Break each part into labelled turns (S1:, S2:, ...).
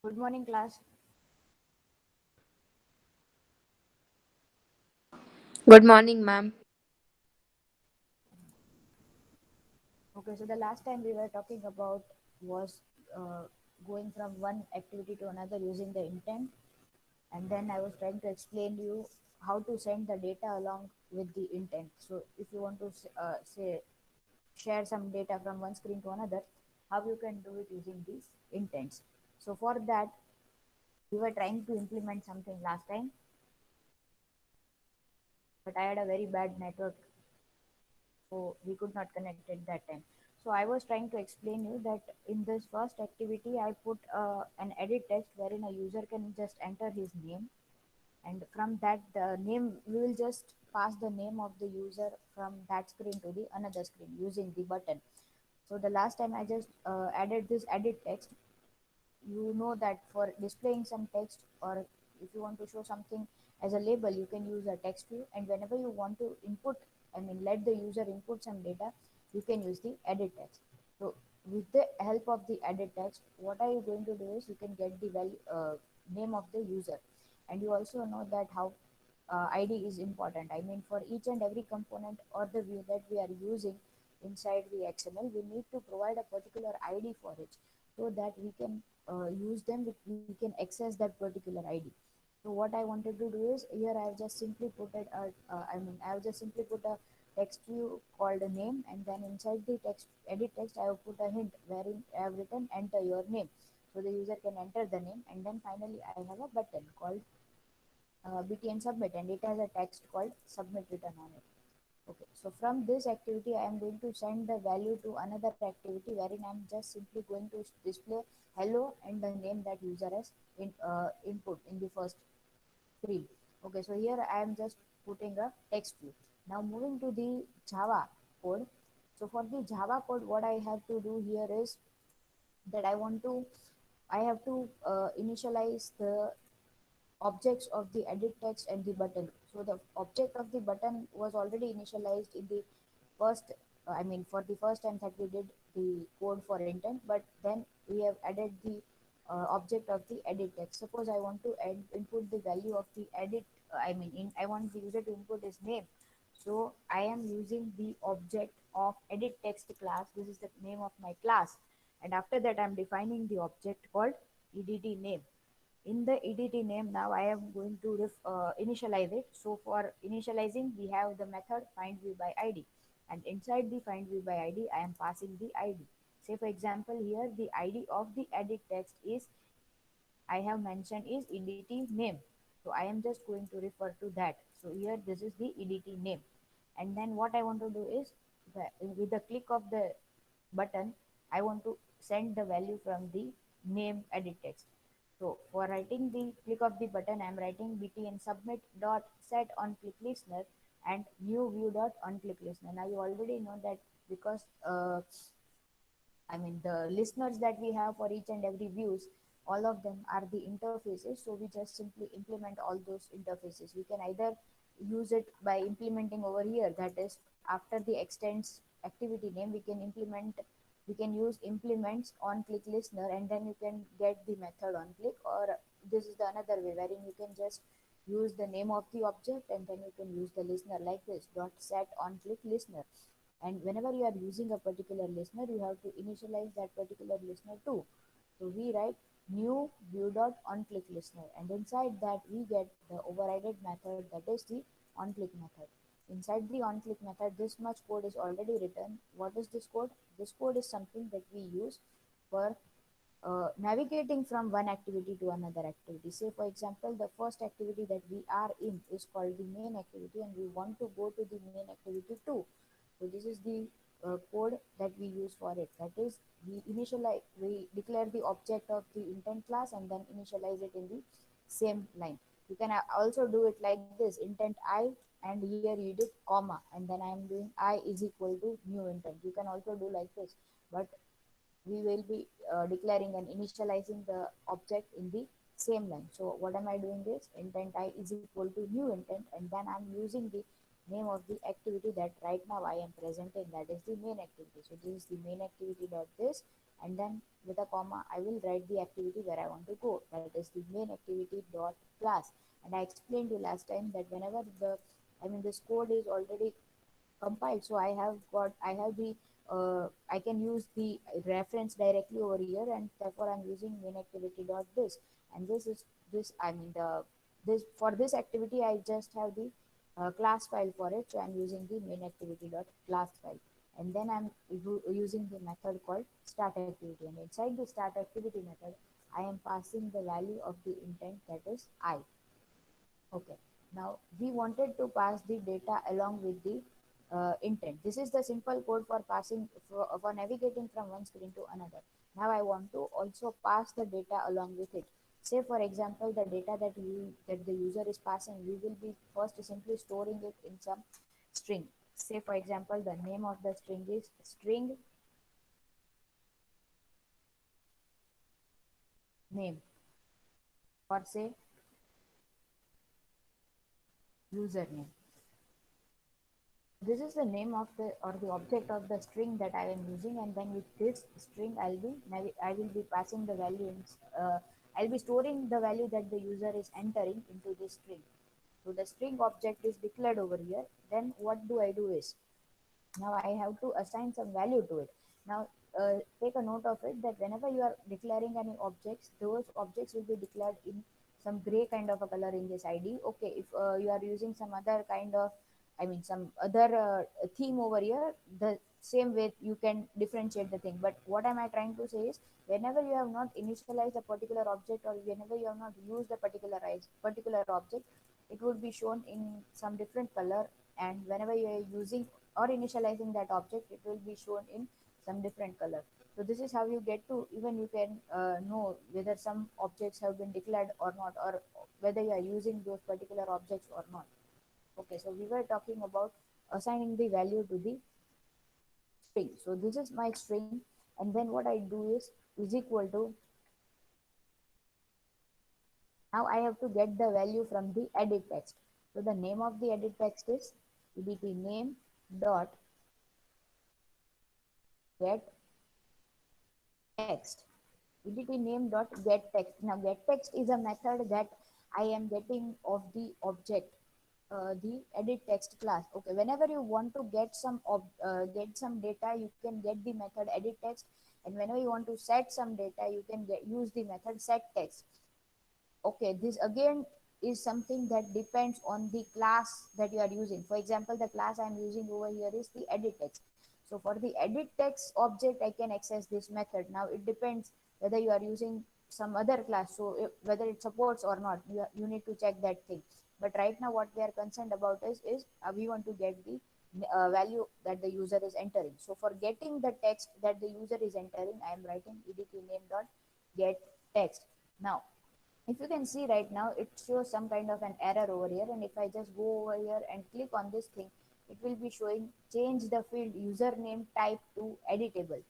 S1: Good morning, class.
S2: Good morning, ma'am.
S1: Okay, so the last time we were talking about was going from one activity to another using the intent, and then I was trying to explain you how to send the data along with the intent. So if you want to say share some data from one screen to another, how you can do it using these intents. So for that, we were trying to implement something last time, but I had a very bad network, so we could not connect at that time. So I was trying to explain you that in this first activity I put an edit text wherein a user can just enter his name, and from that the name we will just pass the name of the user from that screen to the another screen using the button. So the last time I just added this edit text. You know that for displaying some text, or if you want to show something as a label, you can use a text view, and whenever you want to input, I mean let the user input some data, you can use the edit text. So with the help of the edit text, what are you going to do is you can get the value name of the user. And you also know that how id is important. I mean, for each and every component or the view that we are using inside the xml, we need to provide a particular id for it, so that we can use them, we can access that particular id. So what I wanted to do is, here I have just simply put it I mean, I have just simply put a text view called a name, and then inside the text edit text I have put a hint wherein I have written enter your name. So the user can enter the name, and then finally I have a button called btn submit, and it has a text called submit written on it. Okay, so from this activity, I am going to send the value to another activity wherein I am just simply going to display hello and the name that user has input in the first screen. Okay, so here I am just putting a text view. Now moving to the Java code. So for the Java code, what I have to do here is that I have to initialize the objects of the edit text and the button. So the object of the button was already initialized in the first, I mean, for the first time that we did the code for intent, but then we have added the object of the edit text. Suppose I want to input the value of the edit, I want the user to input his name. So I am using the object of edit text class. This is the name of my class. And after that, I'm defining the object called EDT name. In the EDT name, now I am going to initialize it. So for initializing, we have the method find view by id, and inside the find view by id I am passing the id. Say for example, here the id of the edit text is, I have mentioned, is EDT name. So I am just going to refer to that. So here this is the EDT name. And then what I want to do is, with the click of the button, I want to send the value from the name edit text. So for writing the click of the button, I am writing btn submit dot set on click listener and new view dot on click listener. Now you already know that, because I mean, the listeners that we have for each and every views, all of them are the interfaces. So we just simply implement all those interfaces. We can either use it by implementing over here. That is, after the extends activity name, we can use implements on click listener, and then you can get the method on click. Or this is the another way wherein you can just use the name of the object, and then you can use the listener like this dot set on click listener. And whenever you are using a particular listener, you have to initialize that particular listener too. So we write new view dot on click listener, and inside that we get the overrided method, that is the on click method. Inside the on click method, this much code is already written. What is this code? This code is something that we use for navigating from one activity to another activity. Say, for example, the first activity that we are in is called the main activity, and we want to go to the main activity too. So this is the code that we use for it. That is, we declare the object of the intent class and then initialize it in the same line. You can also do it like this: intent I, and here you did comma, and then I am doing I is equal to new intent. You can also do like this, but we will be declaring and initializing the object in the same line. So what am I doing is intent I is equal to new intent, and then I'm using the name of the activity that right now I am presenting, that is the main activity. So this is the main activity dot this, and then with a comma I will write the activity where I want to go, that is the main activity dot class. And I explained you last time that whenever this code is already compiled, so I have the I can use the reference directly over here, and therefore I'm using main activity dot this. And this is this I mean the this for this activity I just have the class file for it, so I'm using the main activity dot class file. And then I'm using the method called start activity, and inside the start activity method I am passing the value of the intent, that is I. Okay. Now we wanted to pass the data along with the intent. This is the simple code for passing for navigating from one screen to another. Now I want to also pass the data along with it. Say for example, the data that the user is passing, we will be first simply storing it in some string. Say for example, the name of the string is string name, or say username. This is the name of the or the object of the string that I am using, and then with this string I will be passing the value in, I'll be storing the value that the user is entering into this string. So the string object is declared over here. Then what do I do is, now I have to assign some value to it. Now take a note of it that whenever you are declaring any objects, those objects will be declared in some gray kind of a color in this id. Okay, if you are using some other kind of some other theme over here, the same way you can differentiate the thing. But what am I trying to say is, whenever you have not initialized a particular object, or whenever you have not used a particular object, it would be shown in some different color. And whenever you are using or initializing that object, it will be shown in some different color. So this is how you get to, even you can know whether some objects have been declared or not, or whether you are using those particular objects or not. Okay, so we were talking about assigning the value to the string. So this is my string, and then what I do is equal to, now I have to get the value from the edit text. So the name of the edit text is edt name dot get text. edt name dot get text. Now get text is a method that I am getting of the object, the edit text class. Okay, whenever you want to get some data, you can get the method edit text, and whenever you want to set some data, you can use the method set text. Okay, this again is something that depends on the class that you are using. For example, the class I'm using over here is the edit text. So for the edit text object, I can access this method. Now it depends whether you are using some other class, so whether it supports or not, you need to check that thing. But right now what we are concerned about is we want to get the value that the user is entering. So for getting the text that the user is entering, I am writing edt name dot get text. Now if you can see right now, it shows some kind of an error over here, and if I just go over here and click on this thing, it will be showing change the field username type to editable.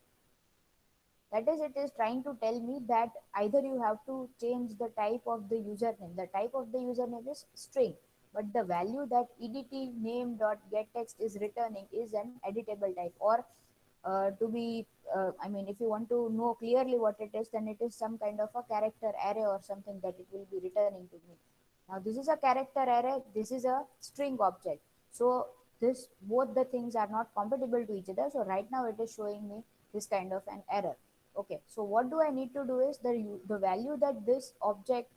S1: That is, it is trying to tell me that either you have to change the type of the username. The type of the username is string, but the value that edt name dot get text is returning is an editable type. Or to be if you want to know clearly what it is, then it is some kind of a character array or something that it will be returning to me. Now this is a character array, this is a string object. So this, both the things are not compatible to each other, so right now it is showing me this kind of an error. Okay, so what do I need to do is, the value that this object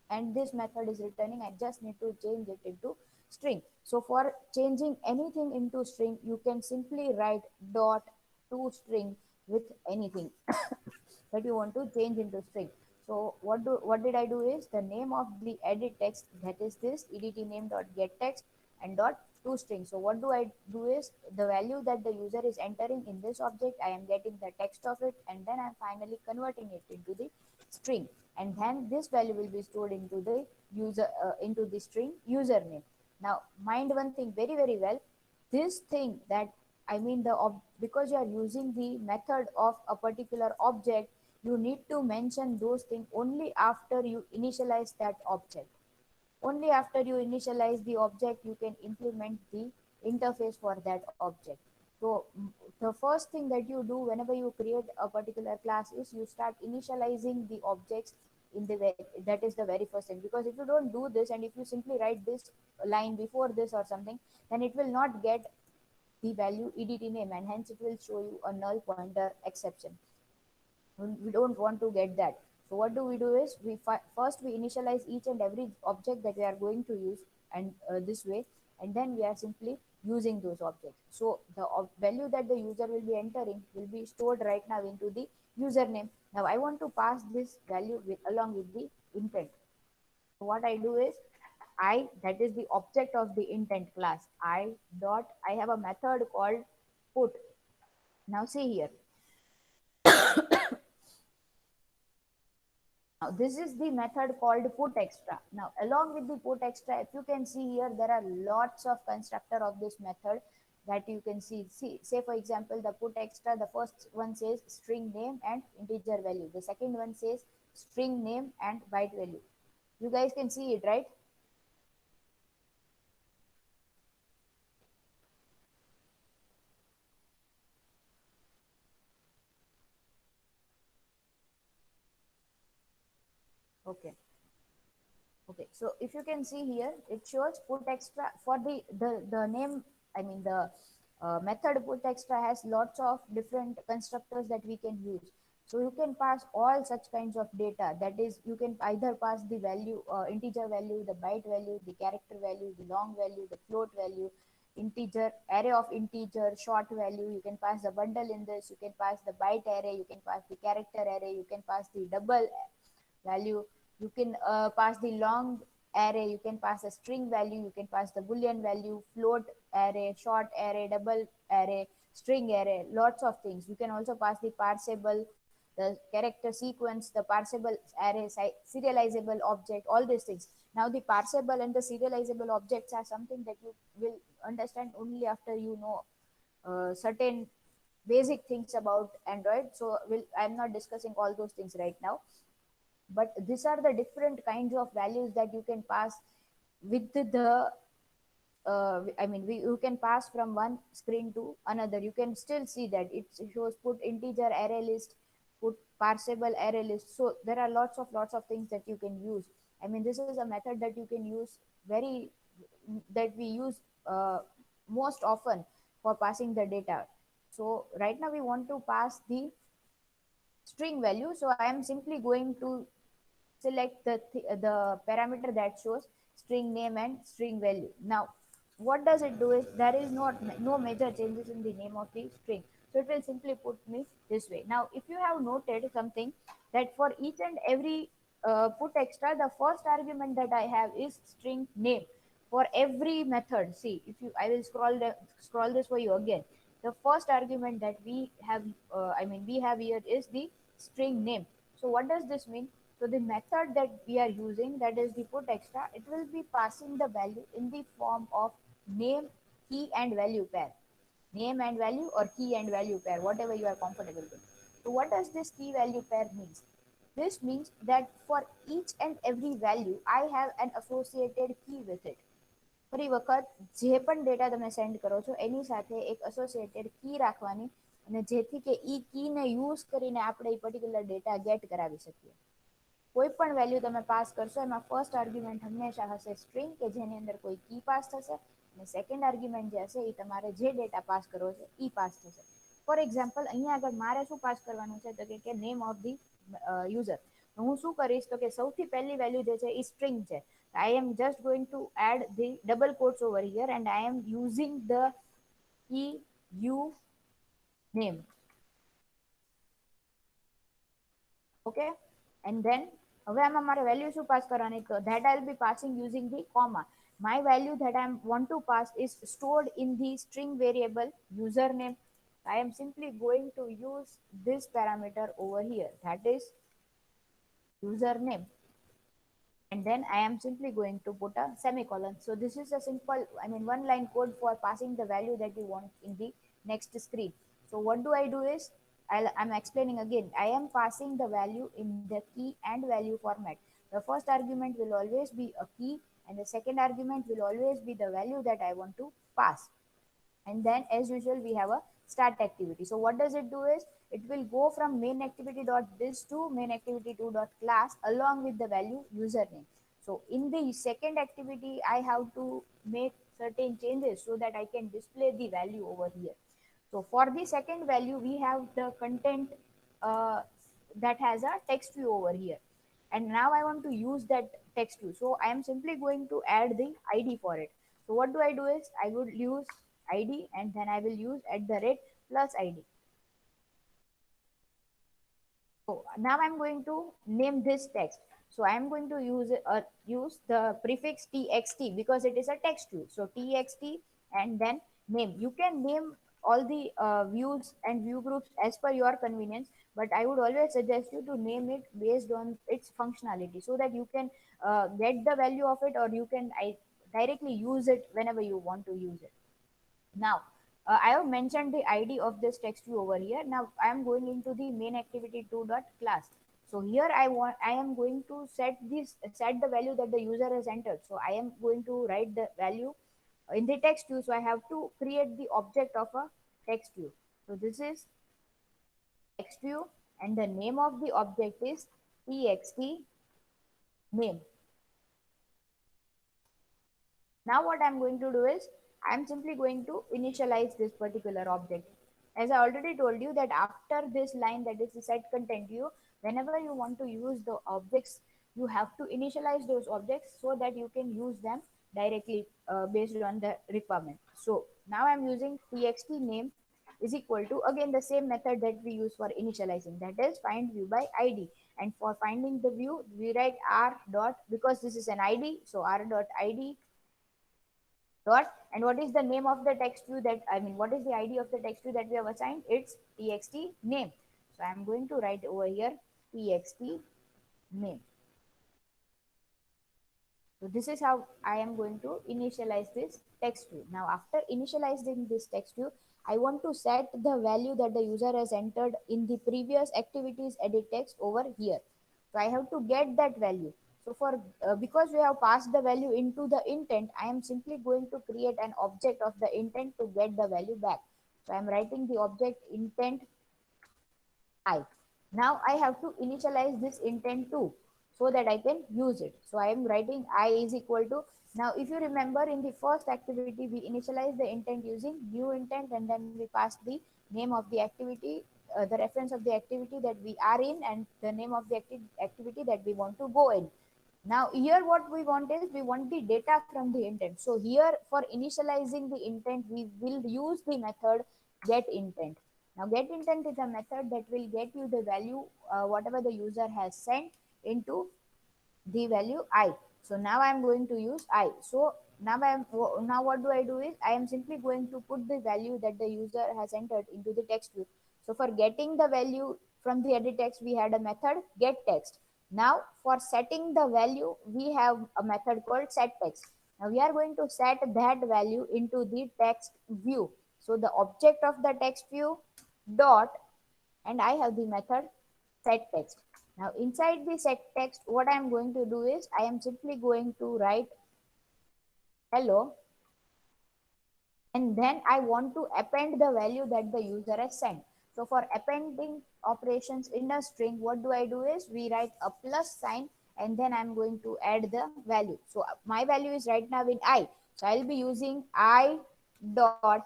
S1: and this method is returning, I just need to change it into string. So for changing anything into string, you can simply write dot to string with anything that you want to change into string. So what did I do is, the name of the edit text, that is this edt name dot get text and dot to string. So what do I do is, the value that the user is entering in this object, I am getting the text of it, and then I'm finally converting it into the string, and then this value will be stored into the into the string username. Now mind one thing very very well, this thing that because you are using the method of a particular object, you need to mention those things only after you initialize that object. Only after you initialize the object, you can implement the interface for that object. So the first thing that you do whenever you create a particular class is you start initializing the objects in the way. That is the very first thing, because if you don't do this and if you simply write this line before this or something, then it will not get the value edt name, and hence it will show you a null pointer exception. We don't want to get that. So what do we do is first we initialize each and every object that we are going to use, and this way, and then we are simply using those objects. So the value that the user will be entering will be stored right now into the username. Now I want to pass this value along with the intent. So what I do is I, that is the object of the intent class, I have a method called put. Now see here. Now, this is the method called put extra. Now, along with the put extra, if you can see here, there are lots of constructor of this method that you can see. See, say for example, the put extra, the first one says string name and integer value. The second one says string name and byte value. You guys can see it, right? Okay. Okay, so if you can see here, it shows put extra for the name. I mean the method put extra has lots of different constructors that we can use. So you can pass all such kinds of data. That is, you can either pass the value, integer value, the byte value, the character value, the long value, the float value, integer array of integer, short value. You can pass the bundle in this. You can pass the byte array. You can pass the character array. You can pass the double value. You can pass the long array, you can pass a string value, you can pass the boolean value, float array, short array, double array, string array, lots of things. You can also pass the parsable, the character sequence, the parsable array, serializable object, all these things. Now the parsable and the serializable objects are something that you will understand only after you know certain basic things about Android. So I'm not discussing all those things right now, but these are the different kinds of values that you can pass with the you can pass from one screen to another. You can still see that it shows put integer array list, put parsable array list. So there are lots of things that you can use. I mean, this is a method that you can use very, that we use most often for passing the data. So right now we want to pass the string value. So I am simply going to select the parameter that shows string name and string value. Now what does it do is there is no major changes in the name of the string, so it will simply put me this way. Now if you have noted something, that for each and every put extra, the first argument that I have is string name for every method. See, if you, I will scroll this for you again. The first argument that we have, we have here is the string name. So what does this mean? So the method that we are using, that is the put extra, it will be passing the value in the form of name, key and value pair. Name and value, or key and value pair, whatever you are comfortable with. So what does this key value pair means? This means that for each and every value, I have an associated key with it. ફરી વખત જે પણ data તમે send કરો છો એની સાથે એક associated કી રાખવાની, અને જેથી કે ઈ કીને યુઝ કરીને આપણે એ પર્ટિક્યુલર ડેટા ગેટ કરાવી શકીએ. કોઈ પણ વેલ્યુ તમે પાસ કરશો એમાં ફર્સ્ટ આર્ગ્યુમેન્ટ હંમેશા હશે સ્ટ્રિંગ, કે જેની અંદર કોઈ કી પાસ થશે, અને સેકન્ડ આર્ગ્યુમેન્ટ જે હશે એ તમારે જે ડેટા પાસ કરવો છે એ પાસ થશે. ફોર એક્ઝામ્પલ અહીંયા આગળ મારે શું પાસ કરવાનું છે, તો કે નેમ ઓફ ધી યુઝર. હું શું કરીશ, તો કે સૌથી પહેલી વેલ્યુ જે છે એ સ્ટ્રિંગ છે. I am just going to add the double quotes over here, and I am using the key u name. Okay, and then હવે આમાં મારે વેલ્યુ શું પાસ કરવાની, that I'll be passing using the comma. My value that I want to pass is stored in the string variable username. I am simply going to use this parameter over here, that is username, and then I am simply going to put a semicolon. So this is a simple, one line code for passing the value that you want in the next screen. So what do I do is, I'm explaining again. I am passing the value in the key and value format. The first argument will always be a key, and the second argument will always be the value that I want to pass. And then as usual, we have a start activity. So what does it do is it will go from main activity dot this to main activity 2 dot class along with the value username. So in the second activity, I have to make certain changes so that I can display the value over here. So for the second value, we have the content uh, that has a text view over here. And now I want to use that text view. So I am simply going to add the ID for it. So what do I do is I would use ID and then I will use at the rate plus ID. So now I'm going to name this text. So I'm going to use the prefix txt because it is a text view. So txt and then name. You can name all the views and view groups as per your convenience, but I would always suggest you to name it based on its functionality so that you can get the value of it, or you can directly use it whenever you want to use it. Now, I have mentioned the ID of this text view over here. Now I am going into the main activity 2 dot class. So here I am going to set the value that the user has entered. So I am going to write the value in the text view. So I have to create the object of a text view. So this is text view and the name of the object is txt name. Now what I'm going to do is I'm simply going to initialize this particular object. As I already told you that after this line, that is the set content view, whenever you want to use the objects, you have to initialize those objects so that you can use them directly based on the requirement. So now I'm using txt name is equal to again the same method that we use for initializing, that is find view by id. And for finding the view, we write r dot, because this is an id, so r dot id dot, and what is the name of the text view that, I mean, what is the id of the text view that we have assigned? It's txt name. So I'm going to write over here txt name. So this is how I am going to initialize this text view. Now after initializing this text view, I want to set the value that the user has entered in the previous activities edit text over here. So I have to get that value. So for because we have passed the value into the intent, I am simply going to create an object of the intent to get the value back. So I am writing the object intent I. Now I have to initialize this intent too so that I can use it. So I am writing I is equal to, now if you remember in the first activity, we initialize the intent using new intent and then we pass the name of the activity, the reference of the activity that we are in and the name of the activity that we want to go in. Now here what we want is we want the data from the intent. So here for initializing the intent, we will use the method get intent. Now get intent is a method that will get you the value whatever the user has sent into the value I. So now I am going to use I. So now what do I do is I am simply going to put the value that the user has entered into the text view. So for getting the value from the edit text, we had a method get text. Now for setting the value, we have a method called set text. Now we are going to set that value into the text view. So the object of the text view dot, and I have the method set text. Now inside the set text, what I am going to do is I am simply going to write hello, and then I want to append the value that the user has sent. So for appending operations in a string, what do I do is we write a plus sign and then I'm going to add the value. So my value is right now in I. So I'll be using I dot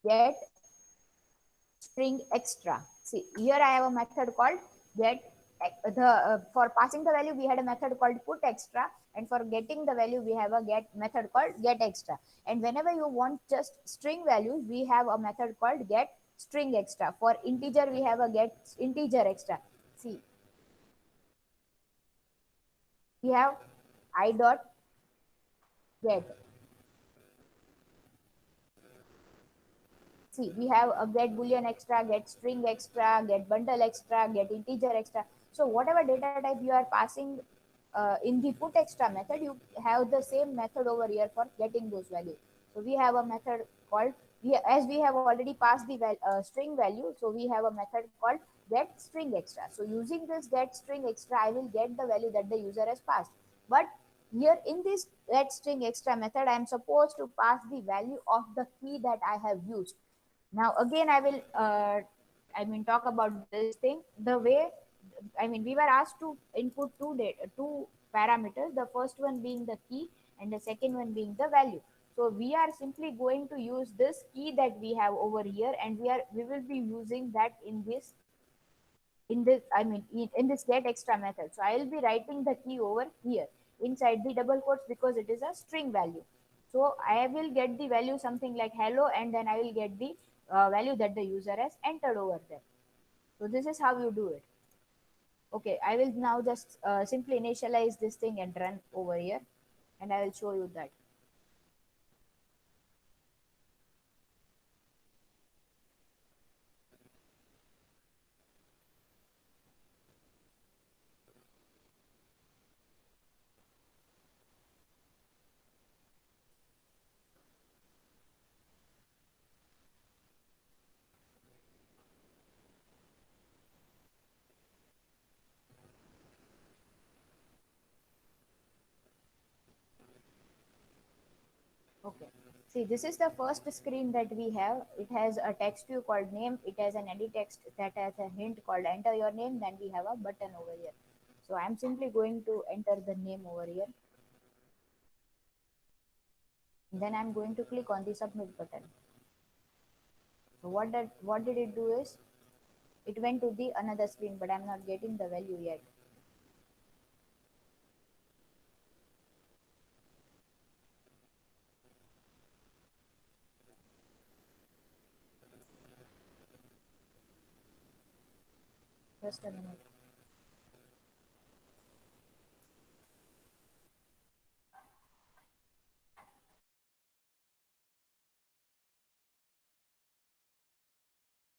S1: get string extra. See, here I have a method called get for passing the value we had a method called put extra, and for getting the value we have a get method called get extra. And whenever you want just string values, we have a method called get string extra. For integer we have a get integer extra. See, we have I dot get. See, we have a get boolean extra, get string extra, get bundle extra, get integer extra. So whatever data type you are passing in the put extra method, you have the same method over here for getting those values. So we have a method called, as we have already passed the string value, so we have a method called get string extra. So using this get string extra, I will get the value that the user has passed. But here in this get string extra method, I am supposed to pass the value of the key that I have used. Now again I will talk about this thing the way. We were asked to input two parameters, the first one being the key and the second one being the value. So we are simply going to use this key that we have over here, and we will be using that in this get extra method. So I will be writing the key over here inside the double quotes because it is a string value. So I will get the value something like hello, and then I will get the value that the user has entered over there. So this is how you do it. Okay, I will now just simply initialize this thing and run over here, and I will show you that. Okay. See, this is the first screen that we have. It has a text view called name. It has an edit text that has a hint called enter your name. Then we have a button over here. So I'm simply going to enter the name over here. Then I'm going to click on the submit button. So what did it do is it went to the another screen, but I'm not getting the value yet. Just a minute.